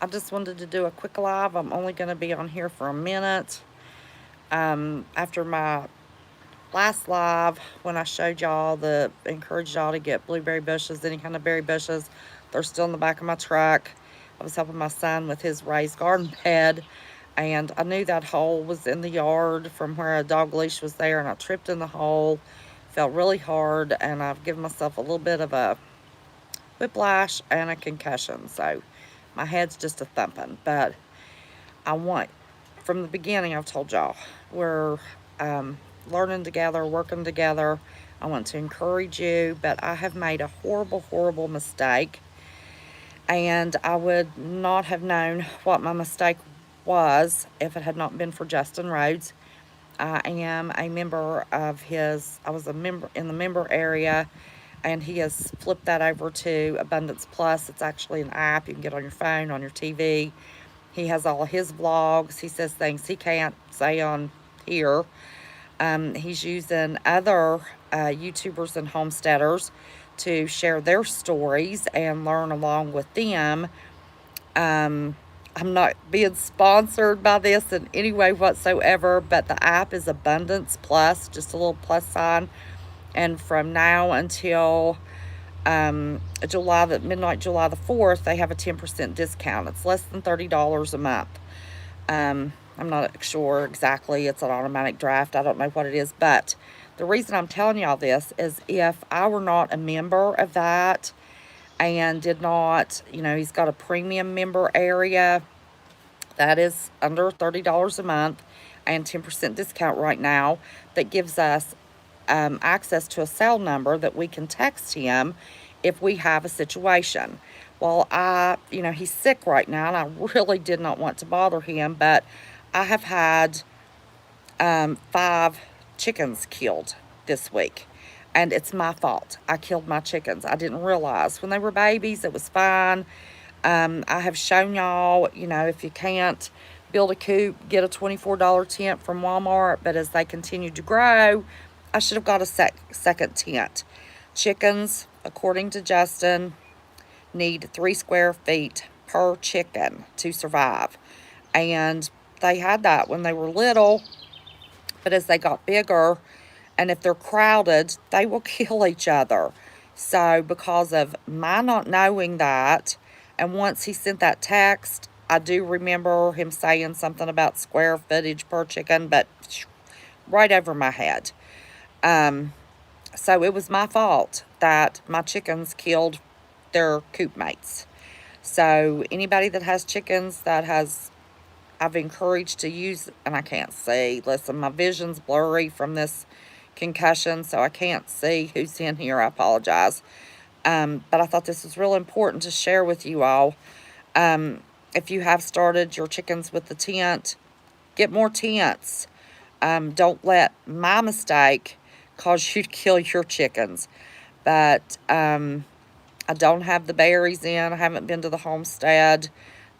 I just wanted to do a quick live. I'm only going to be on here for a minute. After my last live, when I showed y'all encouraged y'all to get blueberry bushes, any kind of berry bushes, they're still in the back of my truck. I was helping my son with his raised garden bed, and I knew that hole was in the yard from where a dog leash was there, and I tripped in the hole. Felt really hard, and I've given myself a little bit of a whiplash and a concussion. So my head's just a thumping. But I want, from the beginning, I've told y'all, we're learning together, working together. I want to encourage you, but I have made a horrible, horrible mistake. And I would not have known what my mistake was if it had not been for Justin Rhodes. I am a member of his, I was a member in the member area, and he has flipped that over to Abundance Plus. It's actually an app you can get on your phone, on your TV. He has all of his vlogs. He says things he can't say on here. He's using other YouTubers and homesteaders to share their stories and learn along with them. I'm not being sponsored by this in any way whatsoever, but the app is Abundance Plus, just a little plus sign. And from now until midnight July the 4th, they have a 10% discount. It's less than $30 a month. I'm not sure exactly. It's an automatic draft. I don't know what it is. But the reason I'm telling y'all this is if I were not a member of that and did not, he's got a premium member area that is under $30 a month and 10% discount right now that gives us access to a cell number that we can text him if we have a situation. Well, he's sick right now, and I really did not want to bother him, but I have had 5 chickens killed this week, and it's my fault. I killed my chickens. I didn't realize when they were babies, it was fine. I have shown y'all, if you can't build a coop, get a $24 tent from Walmart, but as they continue to grow, I should have got a second tent. Chickens, according to Justin, need 3 square feet per chicken to survive. And they had that when they were little, but as they got bigger, and if they're crowded, they will kill each other. So because of my not knowing that, and once he sent that text, I do remember him saying something about square footage per chicken, but right over my head. So it was my fault that my chickens killed their coop mates. So anybody that has chickens I've encouraged to use, and I can't see. Listen, my vision's blurry from this concussion, so I can't see who's in here. I apologize. But I thought this was real important to share with you all. If you have started your chickens with the tent, get more tents. Don't let my mistake cause you to kill your chickens. But I don't have the berries in. I haven't been to the homestead.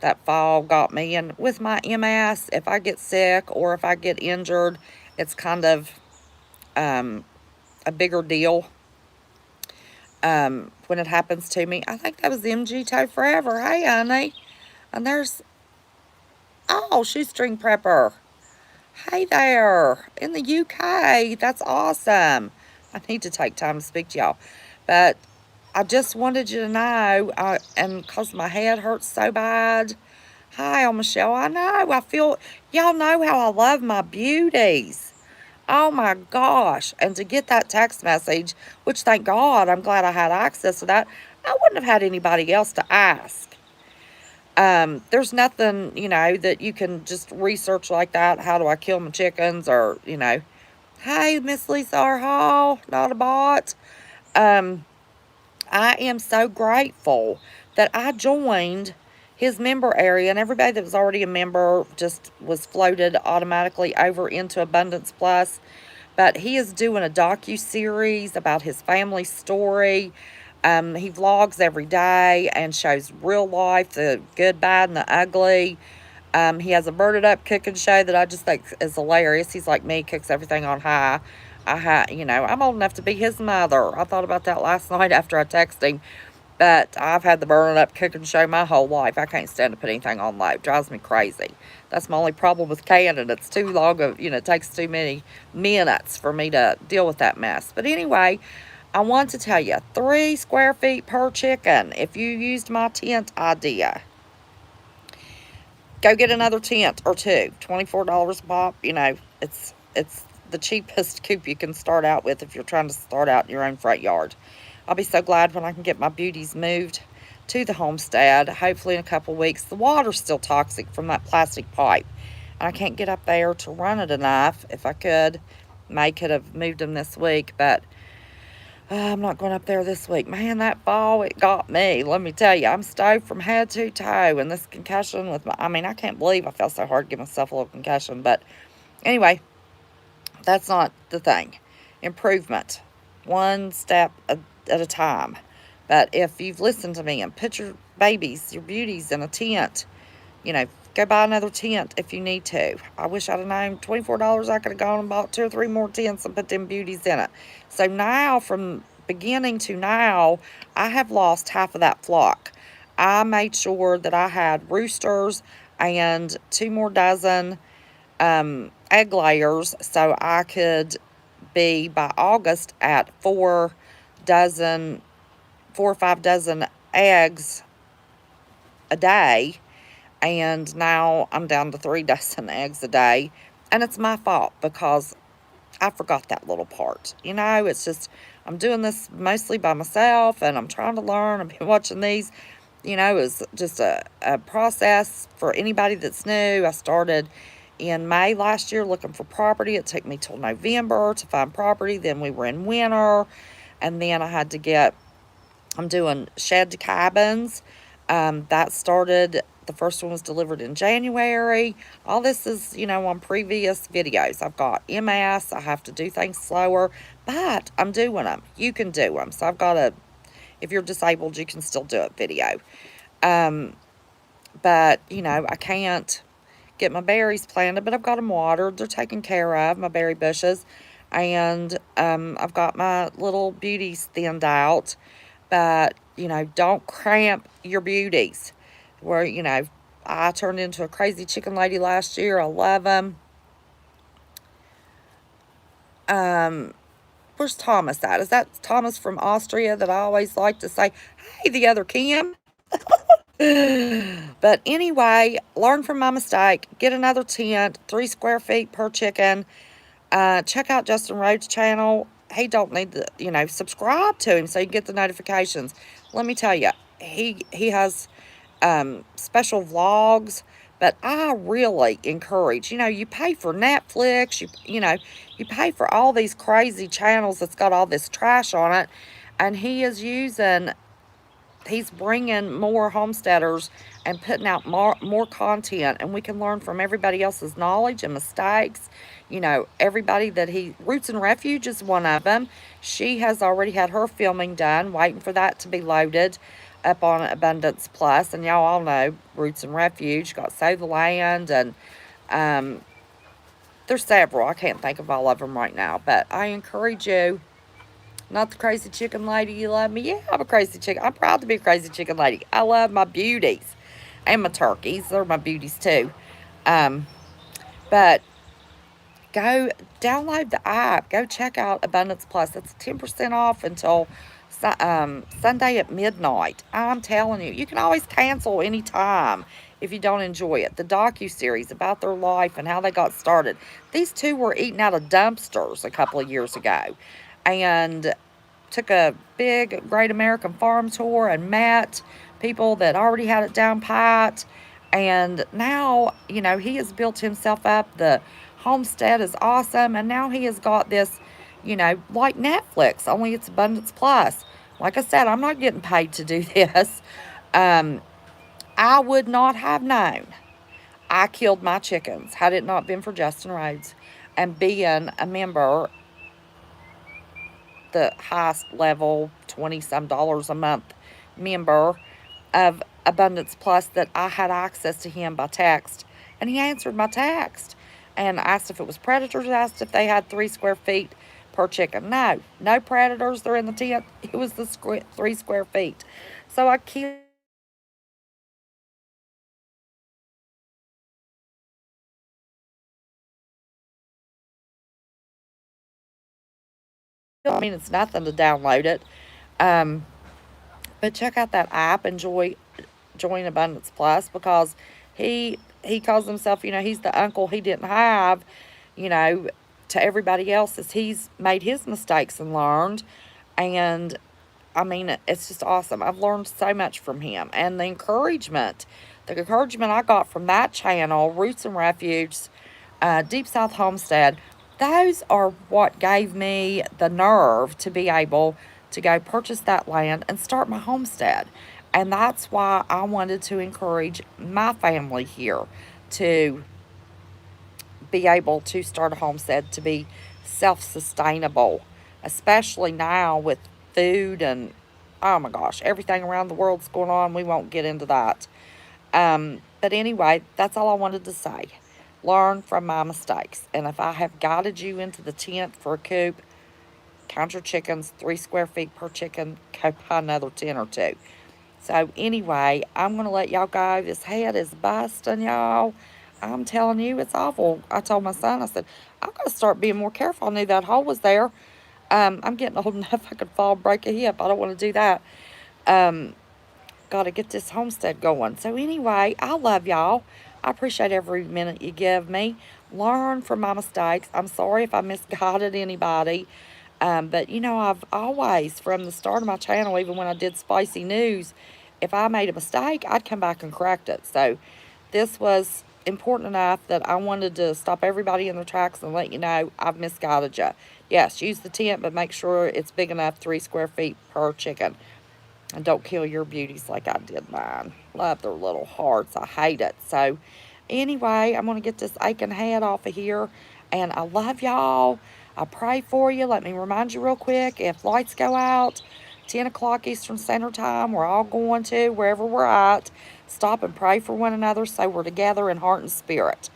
That fall got me. And with my MS, if I get sick or if I get injured, it's kind of a bigger deal when it happens to me. I think that was MG Toe Forever. Hey, honey. And there's, Shoestring Prepper. Hey there. In the UK. That's awesome. I need to take time to speak to y'all. But I just wanted you to know, and because my head hurts so bad. Hi, Michelle. I know. Y'all know how I love my beauties. Oh my gosh. And to get that text message, which thank God, I'm glad I had access to that, I wouldn't have had anybody else to ask. There's nothing, that you can just research like that. How do I kill my chickens? Or, hey, Miss Lisa R. Hall, not a bot. I am so grateful that I joined his member area, and everybody that was already a member just was floated automatically over into Abundance Plus. But he is doing a docu-series about his family story. He vlogs every day and shows real life, the good, bad, and the ugly. He has a birded up cooking show that I just think is hilarious. He's like me, cooks everything on high. I'm old enough to be his mother. I thought about that last night after I texted him. But I've had the burning up cooking show my whole life. I can't stand to put anything on low. It drives me crazy. That's my only problem with canning. It's too long of, it takes too many minutes for me to deal with that mess. But anyway, I want to tell you, 3 square feet per chicken. If you used my tent idea, go get another tent or two. $24 a pop. It's the cheapest coop you can start out with if you're trying to start out in your own front yard. I'll be so glad when I can get my beauties moved to the homestead, hopefully in a couple of weeks. The water's still toxic from that plastic pipe, and I can't get up there to run it enough. If I could, May could have moved them this week, but I'm not going up there this week. Man, that fall, it got me. Let me tell you, I'm stoked from head to toe. And this concussion I can't believe I felt so hard to give myself a little concussion. But anyway, that's not the thing. Improvement. One step at a time. But if you've listened to me and put your babies, your beauties in a tent, go buy another tent if you need to. I wish I'd have known $24. I could have gone and bought 2 or 3 more tents and put them beauties in it. So now, from beginning to now, I have lost half of that flock. I made sure that I had roosters and 2 more dozen egg layers, so I could be by August at 4 or 5 dozen eggs a day. And now I'm down to 3 dozen eggs a day. And it's my fault because I forgot that little part. It's just, I'm doing this mostly by myself and I'm trying to learn. I've been watching these. It's just a process for anybody that's new. I started in May last year looking for property. It took me till November to find property. Then we were in winter. And then I'm doing shed cabins. That started, the first one was delivered in January. All this is, on previous videos. I've got MS. I have to do things slower, but I'm doing them. You can do them. So I've got if you're disabled, you can still do it video. But, I can't get my berries planted, but I've got them watered. They're taken care of, my berry bushes. And I've got my little beauties thinned out. But, don't cramp your beauties. Where, I turned into a crazy chicken lady last year. I love them. Where's Thomas at? Is that Thomas from Austria that I always like to say, hey, the other Kim? But anyway, learn from my mistake. Get another tent, 3 square feet per chicken. Check out Justin Rhodes' channel. He don't need to, subscribe to him so you get the notifications. Let me tell you, he has special vlogs, but I really encourage, you pay for Netflix, you pay for all these crazy channels that's got all this trash on it, and he's bringing more homesteaders and putting out more content, and we can learn from everybody else's knowledge and mistakes. Everybody Roots and Refuge is one of them. She has already had her filming done, waiting for that to be loaded up on Abundance Plus. And y'all all know Roots and Refuge, got Sow the Land, and there's several. I can't think of all of them right now, but I encourage you. Not the crazy chicken lady, you love me? Yeah, I'm a crazy chicken. I'm proud to be a crazy chicken lady. I love my beauties and my turkeys. They're my beauties too. But go download the app. Go check out Abundance Plus. It's 10% off until Sunday at midnight. I'm telling you, you can always cancel anytime if you don't enjoy it. The docu-series about their life and how they got started. These 2 were eating out of dumpsters a couple of years ago. And took a big Great American Farm tour and met people that already had it down pat. And now, he has built himself up. The homestead is awesome. And now he has got this, like Netflix, only it's Abundance Plus. Like I said, I'm not getting paid to do this. I would not have known. I killed my chickens had it not been for Justin Rhodes and being a member, the highest level, $20-some a month member of Abundance Plus, that I had access to him by text. And he answered my text and asked if it was predators, asked if they had 3 square feet per chicken. No predators. They're in the tent. It was the 3 square feet. So I killed. I mean, it's nothing to download it. Um, but check out that app, Join Abundance Plus, because he calls himself, he's the uncle he didn't have, you know, to everybody else as he's made his mistakes and learned. And I mean, it's just awesome. I've learned so much from him, and the encouragement I got from that channel, Roots and Refuge, Deep South Homestead, those are what gave me the nerve to be able to go purchase that land and start my homestead. And that's why I wanted to encourage my family here to be able to start a homestead, to be self sustainable, especially now with food and, oh my gosh, everything around the world's going on. We won't get into that. But anyway, that's all I wanted to say. Learn from my mistakes. And if I have guided you into the tent for a coop, count your chickens, 3 square feet per chicken, go buy another 10 or two. So anyway, I'm going to let y'all go. This head is busting, y'all. I'm telling you, it's awful. I told my son, I said, I'm going to start being more careful. I knew that hole was there. I'm getting old enough I could fall, break a hip. I don't want to do that. Um, Got to get this homestead going. So anyway, I love y'all. I appreciate every minute you give me. Learn from my mistakes. I'm sorry if I misguided anybody. But I've always, from the start of my channel, even when I did spicy news, if I made a mistake, I'd come back and correct it. So this was important enough that I wanted to stop everybody in their tracks and let you know I've misguided you. Yes, use the tent, but make sure it's big enough, 3 square feet per chicken. And don't kill your beauties like I did mine. Love their little hearts. I hate it. So, anyway, I'm going to get this aching head off of here. And I love y'all. I pray for you. Let me remind you real quick, if lights go out, 10 o'clock Eastern Standard Time, we're all going to, wherever we're at, stop and pray for one another so we're together in heart and spirit.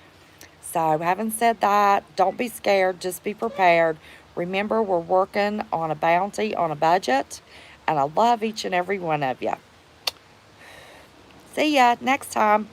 So, having said that, don't be scared, just be prepared. Remember, we're working on a bounty, on a budget, and I love each and every one of you. See ya next time.